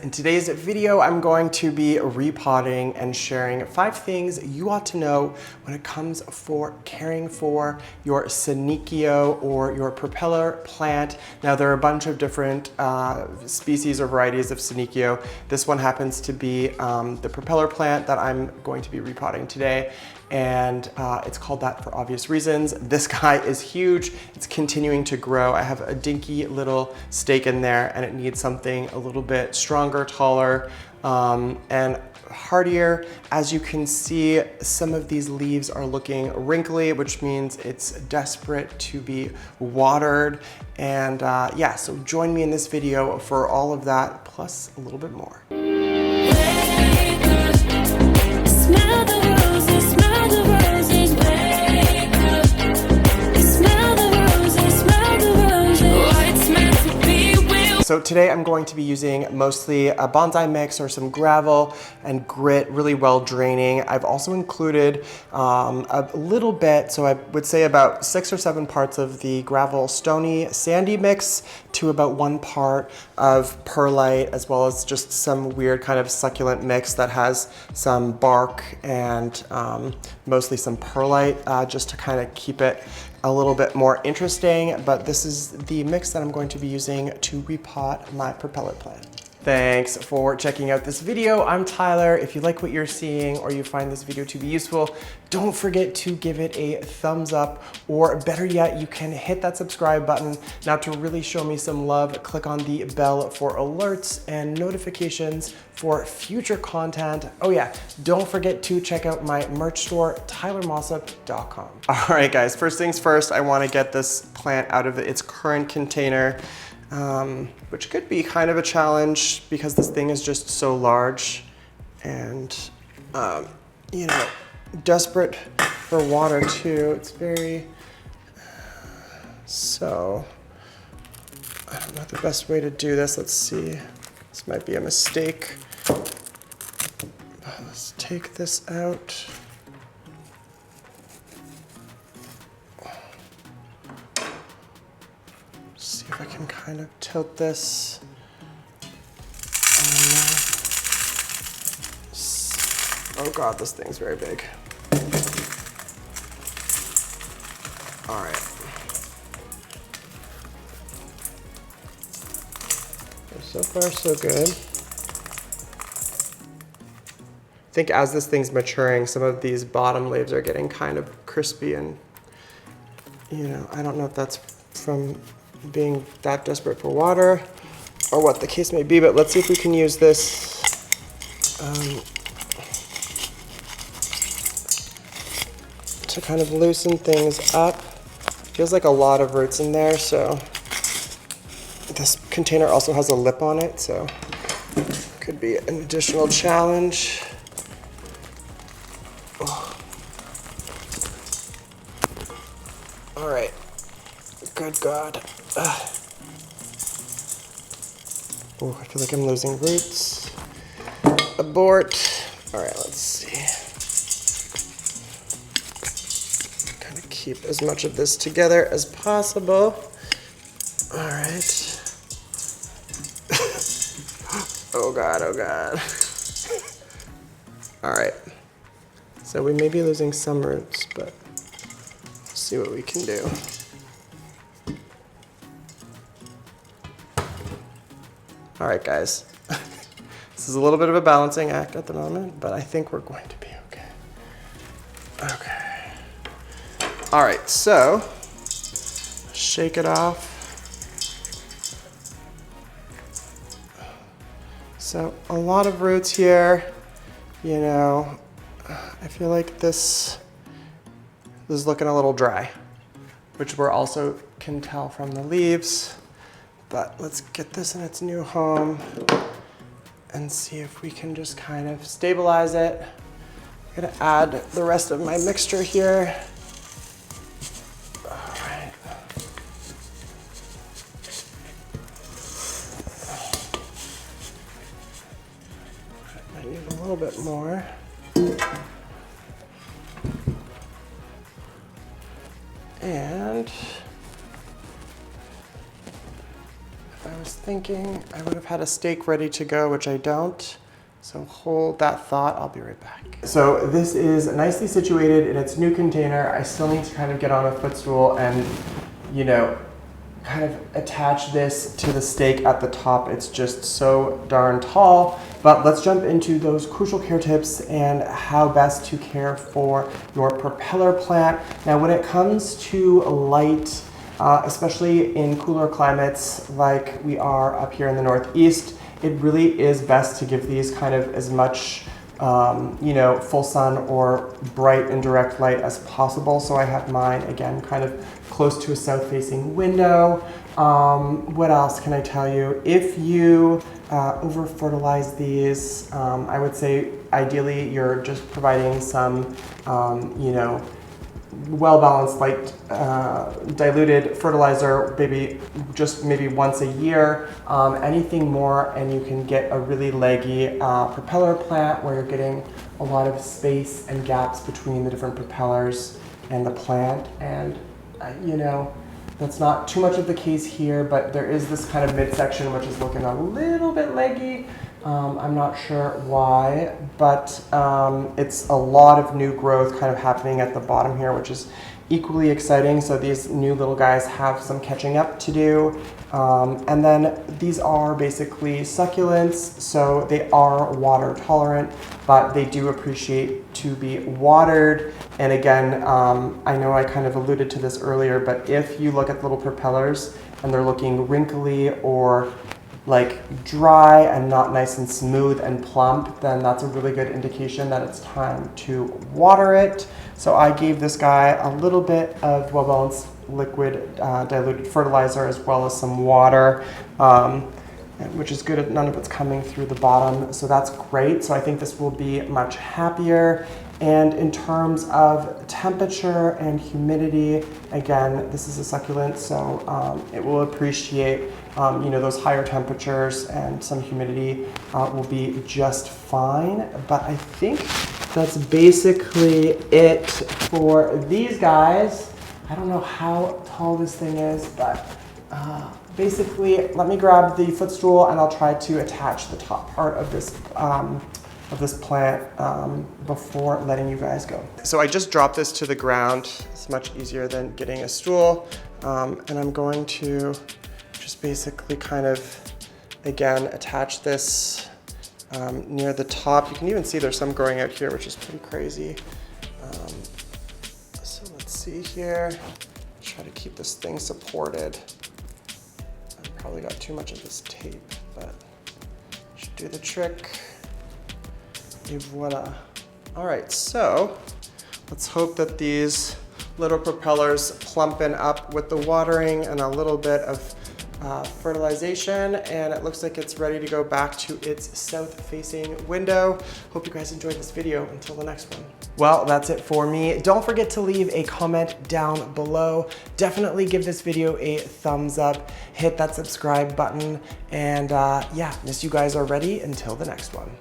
In today's video, I'm going to be repotting and sharing 5 things you ought to know when it comes for caring for your Senecio or your propeller plant. Now, there are a bunch of different species or varieties of Senecio. This one happens to be the propeller plant that I'm going to be repotting today. And it's called that for obvious reasons. This guy is huge. It's continuing to grow. I have a dinky little stake in there and it needs something a little bit stronger, taller, and hardier. As you can see, some of these leaves are looking wrinkly, which means it's desperate to be watered. And yeah, so join me in this video for all of that, plus a little bit more. So today I'm going to be using mostly a bonsai mix or some gravel and grit, really well draining. I've also included a little bit, so I would say about 6 or 7 parts of the gravel stony sandy mix to about 1 part of perlite, as well as just some weird kind of succulent mix that has some bark and mostly some perlite, just to kind of keep it a little bit more interesting. But this is the mix that I'm going to be using to repot my propeller plant. Thanks for checking out this video. I'm Tyler. If you like what you're seeing or you find this video to be useful, don't forget to give it a thumbs up, or better yet, you can hit that subscribe button. Now, to really show me some love, click on the bell for alerts and notifications for future content. Oh yeah, don't forget to check out my merch store, tylermossop.com. All right, guys, first things first, I want to get this plant out of its current container, which could be kind of a challenge because this thing is just so large and, you know, desperate for water too. It's very, so I don't know the best way to do this. Let's see, this might be a mistake. Let's take this out. See if I can kind of tilt this. Oh God, this thing's very big. All right. So far, so good. I think as this thing's maturing, some of these bottom leaves are getting kind of crispy, and you know, I don't know if that's from being that desperate for water or what the case may be, but let's see if we can use this to kind of loosen things up. Feels like a lot of roots in there, so this container also has a lip on it, so could be an additional challenge. Oh. All right, good God. Oh, I feel like I'm losing roots. Abort. All right, let's see. Kind of keep as much of this together as possible. All right. Oh God, oh God. All right. So we may be losing some roots, but let's see what we can do. All right, guys. This is a little bit of a balancing act at the moment, but I think we're going to be okay. Okay. All right, so shake it off. So a lot of roots here, you know. I feel like this is looking a little dry, which we're also can tell from the leaves. But let's get this in its new home and see if we can just kind of stabilize it. I'm gonna add the rest of my mixture here. All right. I need a little bit more. And if I was thinking I would have had a stake ready to go, which I don't. So hold that thought, I'll be right back. So this is nicely situated in its new container. I still need to kind of get on a footstool and, you know, kind of attach this to the stake at the top. It's just so darn tall. But let's jump into those crucial care tips and how best to care for your propeller plant. Now, when it comes to light, especially in cooler climates like we are up here in the Northeast, it really is best to give these kind of as much you know, full sun or bright and direct light as possible. So I have mine, again, kind of close to a south-facing window. What else can I tell you? If you over-fertilize these, I would say ideally you're just providing some, you know, well-balanced, light, diluted fertilizer, maybe once a year. Anything more, and you can get a really leggy propeller plant where you're getting a lot of space and gaps between the different propellers and the plant. And you know, that's not too much of the case here, but there is this kind of midsection which is looking a little bit leggy. I'm not sure why, but it's a lot of new growth kind of happening at the bottom here, which is equally exciting. So these new little guys have some catching up to do. And then these are basically succulents, so they are water tolerant, but they do appreciate to be watered. And again, I know I kind of alluded to this earlier, but if you look at little propellers and they're looking wrinkly or like dry and not nice and smooth and plump, then that's a really good indication that it's time to water it. So I gave this guy a little bit of well-balanced liquid diluted fertilizer as well as some water, which is good. None of it's coming through the bottom, so that's great. So I think this will be much happier. And in terms of temperature and humidity, again, this is a succulent, so it will appreciate you know, those higher temperatures, and some humidity will be just fine. But I think that's basically it for these guys. I don't know how tall this thing is, but basically, let me grab the footstool and I'll try to attach the top part of this plant before letting you guys go. So I just dropped this to the ground. It's much easier than getting a stool. And I'm going to just basically kind of, again, attach this near the top. You can even see there's some growing out here, which is pretty crazy. So let's see here. Try to keep this thing supported. I probably got too much of this tape, but should do the trick. Et voila. All right, so let's hope that these little propellers plumpen up with the watering and a little bit of fertilization, and it looks like it's ready to go back to its south-facing window. Hope you guys enjoyed this video. Until the next one. Well, that's it for me. Don't forget to leave a comment down below. Definitely give this video a thumbs up, hit that subscribe button, and yeah, miss you guys already. Until the next one.